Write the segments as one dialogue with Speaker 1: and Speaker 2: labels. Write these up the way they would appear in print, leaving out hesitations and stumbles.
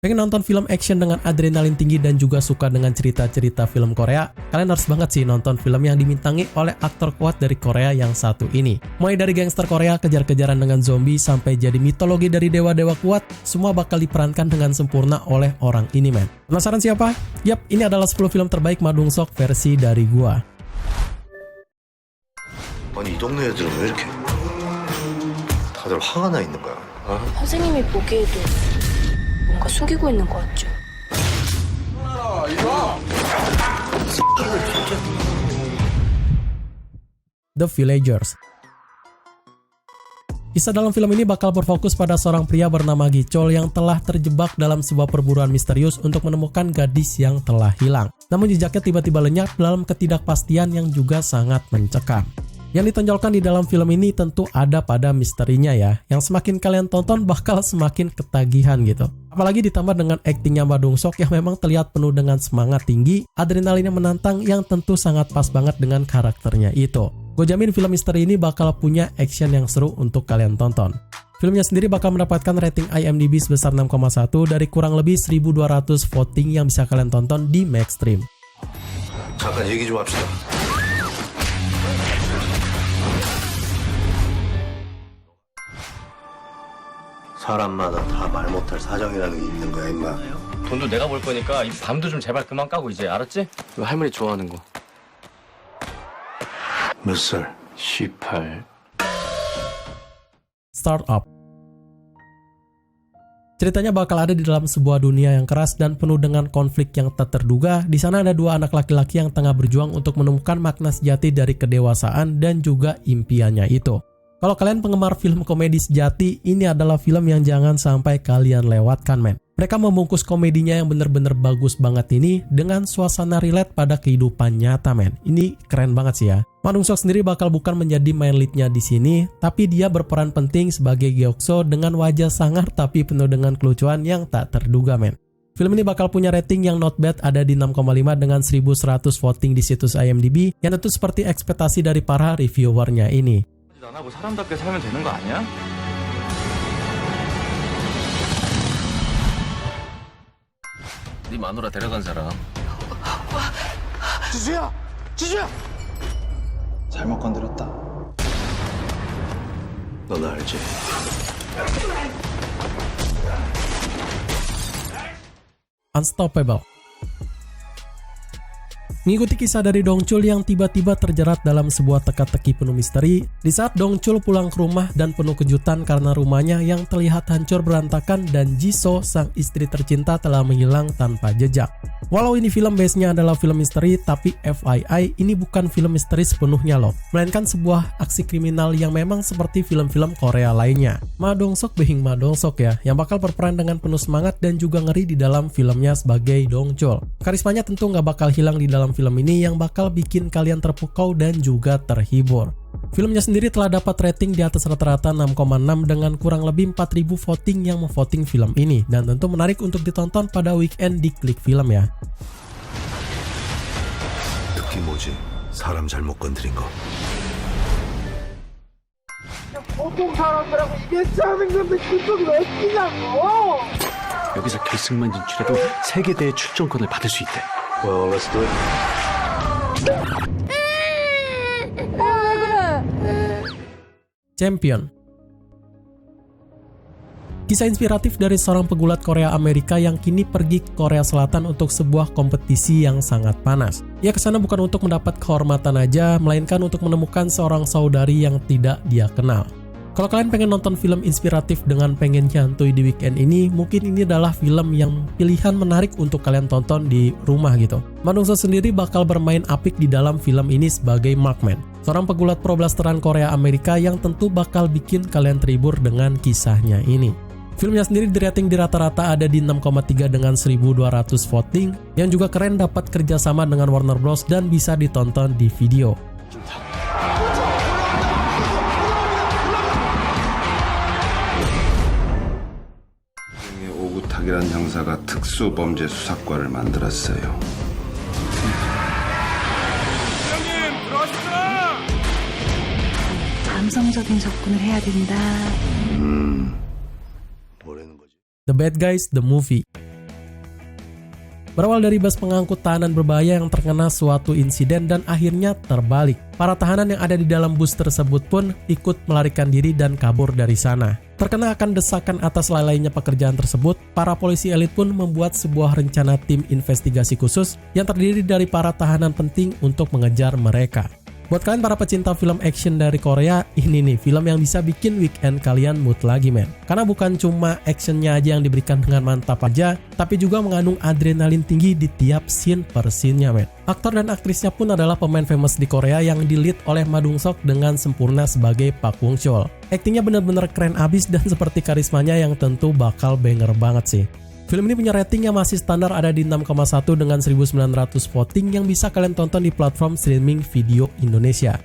Speaker 1: Pengen nonton film action dengan adrenalin tinggi dan juga suka dengan cerita-cerita film Korea? Kalian harus banget sih nonton film yang dimintangi oleh aktor kuat dari Korea yang satu ini. Mulai dari gangster Korea kejar-kejaran dengan zombie sampai jadi mitologi dari dewa-dewa kuat, semua bakal diperankan dengan sempurna oleh orang ini, men. Penasaran siapa? Yap, ini adalah 10 film terbaik Ma Dong-seok versi dari gua.
Speaker 2: 아니 이 동네 애들은 왜 이렇게 다들 화가 나 있는 거야?
Speaker 3: 선생님이 보기에도 뭔가 숨기고 있는 것 같죠?
Speaker 1: The Villagers. Kisah dalam film ini bakal berfokus pada seorang pria bernama Gichol yang telah terjebak dalam sebuah perburuan misterius untuk menemukan gadis yang telah hilang. Namun jejaknya tiba-tiba lenyap dalam ketidakpastian yang juga sangat mencekam. Yang ditonjolkan di dalam film ini tentu ada pada misterinya ya, yang semakin kalian tonton bakal semakin ketagihan gitu. Apalagi ditambah dengan aktingnya Ma Dong-seok yang memang terlihat penuh dengan semangat tinggi, adrenalinnya menantang yang tentu sangat pas banget dengan karakternya itu. Gue jamin film misteri ini bakal punya action yang seru untuk kalian tonton. Filmnya sendiri bakal mendapatkan rating IMDb sebesar 6,1 dari kurang lebih 1.200 voting yang bisa kalian tonton di Maxstream.
Speaker 2: 잠깐 얘기 좀 합시다. 사람마다 다 말 못할 사정이라는 게 있는 거야, 임마.
Speaker 4: 돈도 내가 벌 거니까 이 밤도 좀 제발 그만 까고 이제 알았지? 할머니 좋아하는 거.
Speaker 2: 몇 살?
Speaker 4: 18.
Speaker 1: Startup. Ceritanya bakal ada di dalam sebuah dunia yang keras dan penuh dengan konflik yang tak terduga. Di sana ada dua anak laki-laki yang tengah berjuang untuk menemukan makna sejati dari kedewasaan dan juga impiannya itu. Kalau kalian penggemar film komedi sejati, ini adalah film yang jangan sampai kalian lewatkan, men. Mereka membungkus komedinya yang bener-bener bagus banget ini dengan suasana relate pada kehidupan nyata, men. Ini keren banget sih ya. Ma Dong-seok sendiri bakal bukan menjadi main lead-nya di sini, tapi dia berperan penting sebagai Gyeokso dengan wajah sangar tapi penuh dengan kelucuan yang tak terduga, men. Film ini bakal punya rating yang not bad, ada di 6,5 dengan 1.100 voting di situs IMDb, yang tentu seperti ekspektasi dari para reviewernya ini.
Speaker 4: 안 하고 사람답게 살면 되는 거 아니야? 네 마누라 데려간 사람.
Speaker 2: 지수야! 지수야!
Speaker 5: 잘못 건드렸다.
Speaker 2: 너 나 알지?
Speaker 1: Unstoppable. Mengikuti kisah dari Dong-chul yang tiba-tiba terjerat dalam sebuah teka-teki penuh misteri, di saat Dong-chul pulang ke rumah dan penuh kejutan karena rumahnya yang terlihat hancur berantakan dan Jisoo, sang istri tercinta, telah menghilang tanpa jejak. Walau ini film base-nya adalah film misteri, tapi FYI, ini bukan film misteri sepenuhnya loh, melainkan sebuah aksi kriminal yang memang seperti film-film Korea lainnya. Ma Dong-seok being Ma Dong-seok ya, yang bakal berperan dengan penuh semangat dan juga ngeri di dalam filmnya sebagai Dong-chul. Karismanya tentu nggak bakal hilang di dalam film ini yang bakal bikin kalian terpukau dan juga terhibur. Filmnya sendiri telah dapat rating di atas rata-rata 6,6 dengan kurang lebih 4.000 voting yang memvoting film ini, dan tentu menarik untuk ditonton pada weekend di Klik Film ya.
Speaker 2: 특히 뭐지? 사람 잘못 건드린 거.
Speaker 6: 보통 사람들하고 얘기하는 건데 그쪽이 왜 뛰냐고!
Speaker 7: 여기서 결승만 진출해도 세계대회 출전권을 받을 수 있대.
Speaker 2: Well, let's do it.
Speaker 1: Champion. Kisah inspiratif dari seorang pegulat Korea Amerika yang kini pergi ke Korea Selatan untuk sebuah kompetisi yang sangat panas. Ia kesana bukan untuk mendapat kehormatan aja, melainkan untuk menemukan seorang saudari yang tidak dia kenal. Kalau kalian pengen nonton film inspiratif dengan pengen nyantui di weekend ini, mungkin ini adalah film yang pilihan menarik untuk kalian tonton di rumah gitu. Ma Dong-seok sendiri bakal bermain apik di dalam film ini sebagai Markman, seorang pegulat pro blasteran Korea Amerika yang tentu bakal bikin kalian terhibur dengan kisahnya ini. Filmnya sendiri dirating di rata-rata ada di 6,3 dengan 1.200 voting, yang juga keren dapat kerjasama dengan Warner Bros dan bisa ditonton di video.
Speaker 8: 오구탁이란 형사가 특수범죄 수사과를 만들었어요.
Speaker 3: 감성적인 접근을 해야 된다.
Speaker 2: 뭐라는 거지?
Speaker 1: The Bad Guys, The Movie. Berawal dari bus pengangkut tahanan berbahaya yang terkena suatu insiden dan akhirnya terbalik. Para tahanan yang ada di dalam bus tersebut pun ikut melarikan diri dan kabur dari sana. Terkena akan desakan atas lalainya pekerjaan tersebut, para polisi elit pun membuat sebuah rencana tim investigasi khusus yang terdiri dari para tahanan penting untuk mengejar mereka. Buat kalian para pecinta film action dari Korea, ini nih film yang bisa bikin weekend kalian mood lagi men. Karena bukan cuma actionnya aja yang diberikan dengan mantap aja, tapi juga mengandung adrenalin tinggi di tiap scene per scene-nya men. Aktor dan aktrisnya pun adalah pemain famous di Korea yang di-lead oleh Ma Dong-seok dengan sempurna sebagai Park Bong-chul. Aktingnya bener-bener keren abis dan seperti karismanya yang tentu bakal banger banget sih. Film ini punya rating yang masih standar ada di 6,1 dengan 1900 voting yang bisa kalian tonton di platform streaming video Indonesia.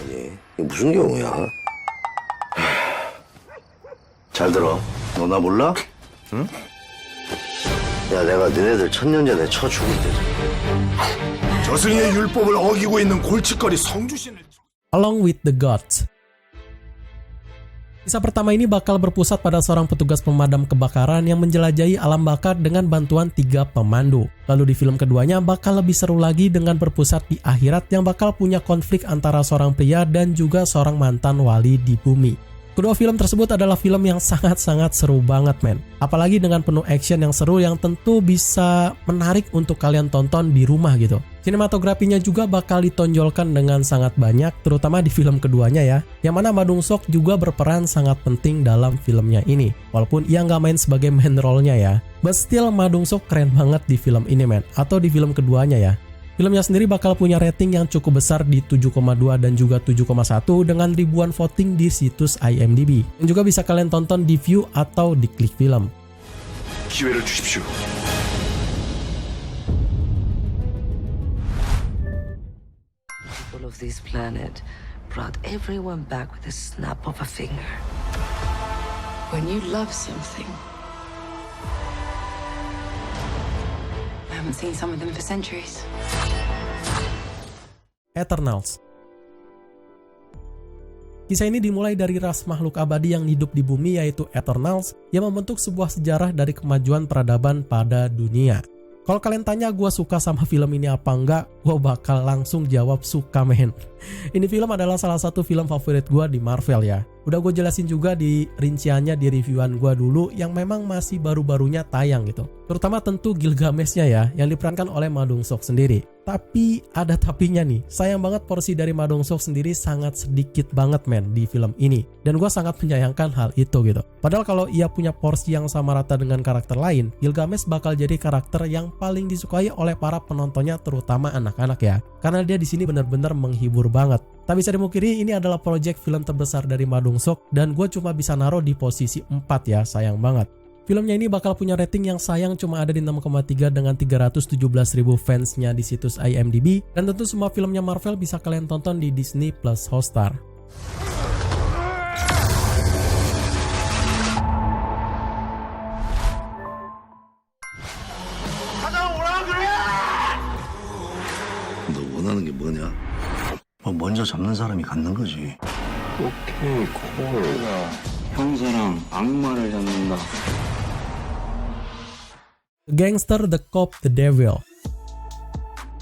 Speaker 2: 아니, 이게 무슨 경우야? 잘 들어. 너 나 몰라? 응? 야, 내가 너네들 천년전에 쳐 죽일 때.
Speaker 9: 저승의 율법을 어기고 있는 골칫거리 성주신을
Speaker 1: Along with the Gods. Kisah pertama ini bakal berpusat pada seorang petugas pemadam kebakaran yang menjelajahi alam bakar dengan bantuan 3 pemandu. Lalu di film keduanya bakal lebih seru lagi dengan berpusat di akhirat yang bakal punya konflik antara seorang pria dan juga seorang mantan wali di bumi. Kedua film tersebut adalah film yang sangat-sangat seru banget men. Apalagi dengan penuh action yang seru yang tentu bisa menarik untuk kalian tonton di rumah gitu. Sinematografinya juga bakal ditonjolkan dengan sangat banyak, terutama di film keduanya ya. Yang mana Ma Dong-seok juga berperan sangat penting dalam filmnya ini. Walaupun ia nggak main sebagai main role-nya ya. But still Ma Dong-seok keren banget di film ini men. Atau di film keduanya ya. Filmnya sendiri bakal punya rating yang cukup besar di 7,2 dan juga 7,1 dengan ribuan voting di situs IMDb. Yang juga bisa kalian tonton di View atau di Klik Film.
Speaker 9: 기회를 주십시오.
Speaker 3: People of this planet brought everyone back with a snap of a finger. When you love something, I haven't seen some of them for centuries.
Speaker 1: Eternals. Kisah ini dimulai dari ras makhluk abadi yang hidup di bumi yaitu Eternals yang membentuk sebuah sejarah dari kemajuan peradaban pada dunia. Kalau kalian tanya gue suka sama film ini apa enggak, gue bakal langsung jawab suka men. Ini film adalah salah satu film favorit gue di Marvel ya. Udah gue jelasin juga di rinciannya di reviewan gue dulu yang memang masih baru-barunya tayang gitu. Terutama tentu Gilgameshnya ya, yang diperankan oleh Ma Dong-seok sendiri. Tapi ada tapinya nih, sayang banget porsi dari Ma Dong-seok sendiri sangat sedikit banget men di film ini. Dan gue sangat menyayangkan hal itu gitu. Padahal kalau ia punya porsi yang sama rata dengan karakter lain, Gilgamesh bakal jadi karakter yang paling disukai oleh para penontonnya terutama anak-anak ya. Karena dia di sini benar-benar menghibur banget. Tak bisa dimungkiri ini adalah project film terbesar dari Ma Dong-seok dan gue cuma bisa naruh di posisi 4 ya, sayang banget. Filmnya ini bakal punya rating yang sayang cuma ada di 6,3 dengan 317.000 fansnya di situs IMDb dan tentu semua filmnya Marvel bisa kalian tonton di Disney Plus Hotstar.
Speaker 2: 너 원하는 게 뭐냐? 먼저 잡는 사람이 갖는 거지.
Speaker 8: 오케이 콜. 형사랑 악마를 잡는다.
Speaker 1: Gangster, the Cop, the Devil.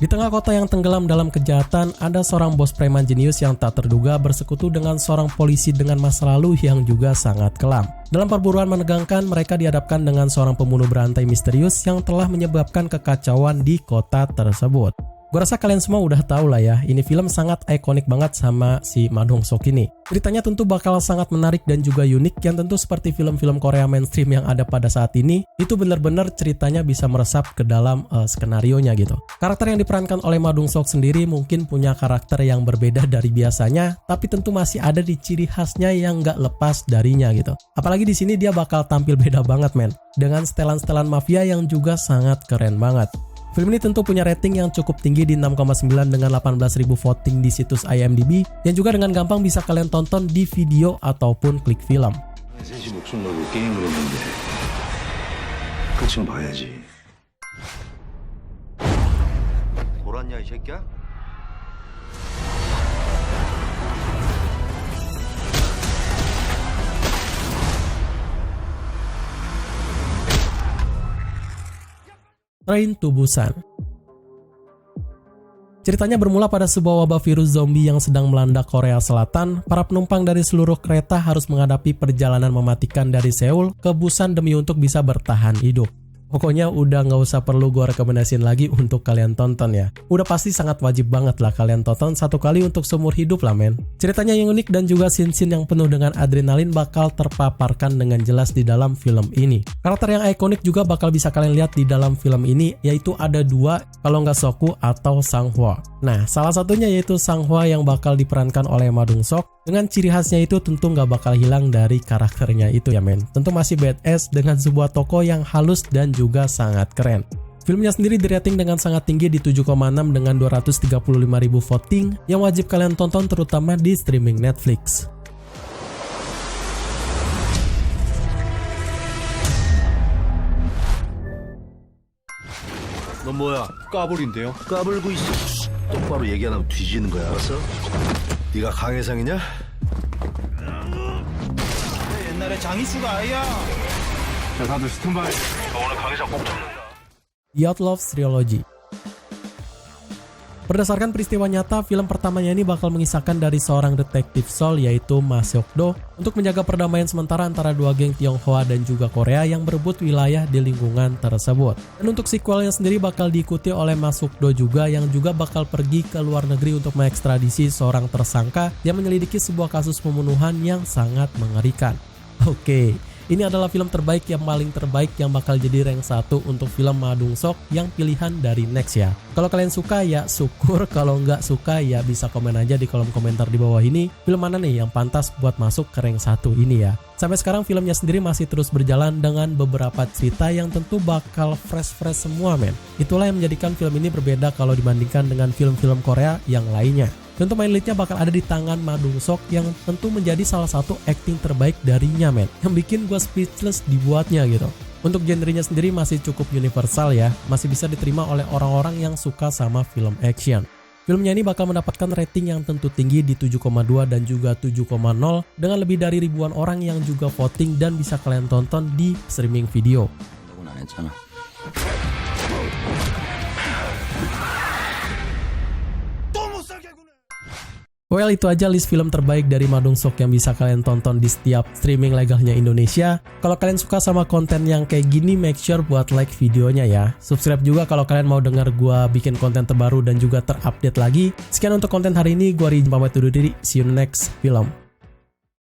Speaker 1: Di tengah kota yang tenggelam dalam kejahatan, ada seorang bos preman jenius yang tak terduga bersekutu dengan seorang polisi dengan masa lalu yang juga sangat kelam. Dalam perburuan menegangkan, mereka dihadapkan dengan seorang pembunuh berantai misterius yang telah menyebabkan kekacauan di kota tersebut. Gue rasa kalian semua udah tahu lah ya, ini film sangat ikonik banget sama si Ma Dong-seok ini. Ceritanya tentu bakal sangat menarik dan juga unik yang tentu seperti film-film Korea mainstream yang ada pada saat ini, itu benar-benar ceritanya bisa meresap ke dalam skenarionya gitu. Karakter yang diperankan oleh Ma Dong-seok sendiri mungkin punya karakter yang berbeda dari biasanya, tapi tentu masih ada di ciri khasnya yang nggak lepas darinya gitu. Apalagi di sini dia bakal tampil beda banget men, dengan setelan-setelan mafia yang juga sangat keren banget. Film ini tentu punya rating yang cukup tinggi di 6,9 dengan 18.000 voting di situs IMDb yang juga dengan gampang bisa kalian tonton di video ataupun Klik Film.
Speaker 2: 셋이 목숨 걸고 게임을 했는데 끝은 봐야지. 돌았냐 이 새끼야?
Speaker 1: Train to Busan. Ceritanya bermula pada sebuah wabah virus zombie yang sedang melanda Korea Selatan. Para penumpang dari seluruh kereta harus menghadapi perjalanan mematikan dari Seoul ke Busan demi untuk bisa bertahan hidup. Pokoknya udah nggak usah perlu gue rekomendasiin lagi untuk kalian tonton ya. Udah pasti sangat wajib banget lah kalian tonton satu kali untuk seumur hidup lah men. Ceritanya yang unik dan juga scene-scene yang penuh dengan adrenalin bakal terpaparkan dengan jelas di dalam film ini. Karakter yang ikonik juga bakal bisa kalian lihat di dalam film ini, yaitu ada dua, kalau nggak Soku atau Sang-hwa. Nah, salah satunya yaitu Sang-hwa yang bakal diperankan oleh Ma Dong-seok. Dengan ciri khasnya itu tentu nggak bakal hilang dari karakternya itu ya men. Tentu masih badass dengan sebuah tokoh yang halus dan juga sangat keren. Filmnya sendiri dirating dengan sangat tinggi di 7,6 dengan 235.000 voting yang wajib kalian tonton terutama di streaming Netflix.
Speaker 2: 넌 뭐야?
Speaker 5: 까불인데요.
Speaker 2: 까불고 있어. 똑바로 얘기 안 하고 뒤지는 거야, 알았어? 네가 강혜상이냐?
Speaker 5: 옛날에 장희수가 아이야.
Speaker 9: 자, 다들 스탠바이. 오늘 강의장 꼭 잡는다.
Speaker 1: The Outlaws Trilogy. Berdasarkan peristiwa nyata, film pertamanya ini bakal mengisahkan dari seorang detektif Seoul yaitu Ma Seok-do untuk menjaga perdamaian sementara antara dua geng Tionghoa dan juga Korea yang berebut wilayah di lingkungan tersebut. Dan untuk sequelnya sendiri bakal diikuti oleh Ma Seok-do juga yang juga bakal pergi ke luar negeri untuk mengekstradisi seorang tersangka yang menyelidiki sebuah kasus pembunuhan yang sangat mengerikan. Oke. Ini adalah film terbaik yang paling terbaik yang bakal jadi rank 1 untuk film Ma Dong-seok yang pilihan dari Next ya. Kalau kalian suka ya syukur, kalau nggak suka ya bisa komen aja di kolom komentar di bawah ini. Film mana nih yang pantas buat masuk ke rank 1 ini ya. Sampai sekarang filmnya sendiri masih terus berjalan dengan beberapa cerita yang tentu bakal fresh semua men. Itulah yang menjadikan film ini berbeda kalau dibandingkan dengan film-film Korea yang lainnya. Tentu main leadnya bakal ada di tangan Ma Dong-seok yang tentu menjadi salah satu acting terbaik darinya men. Yang bikin gue speechless dibuatnya gitu. Untuk genrenya sendiri masih cukup universal ya. Masih bisa diterima oleh orang-orang yang suka sama film action. Filmnya ini bakal mendapatkan rating yang tentu tinggi di 7,2 dan juga 7,0 dengan lebih dari ribuan orang yang juga voting dan bisa kalian tonton di streaming video. Well, itu aja list film terbaik dari Ma Dong-seok yang bisa kalian tonton di setiap streaming legalnya Indonesia. Kalau kalian suka sama konten yang kayak gini, make sure buat like videonya ya. Subscribe juga kalau kalian mau dengar gua bikin konten terbaru dan juga terupdate lagi. Sekian untuk konten hari ini, gua Ri pamit undur diri. See you next film.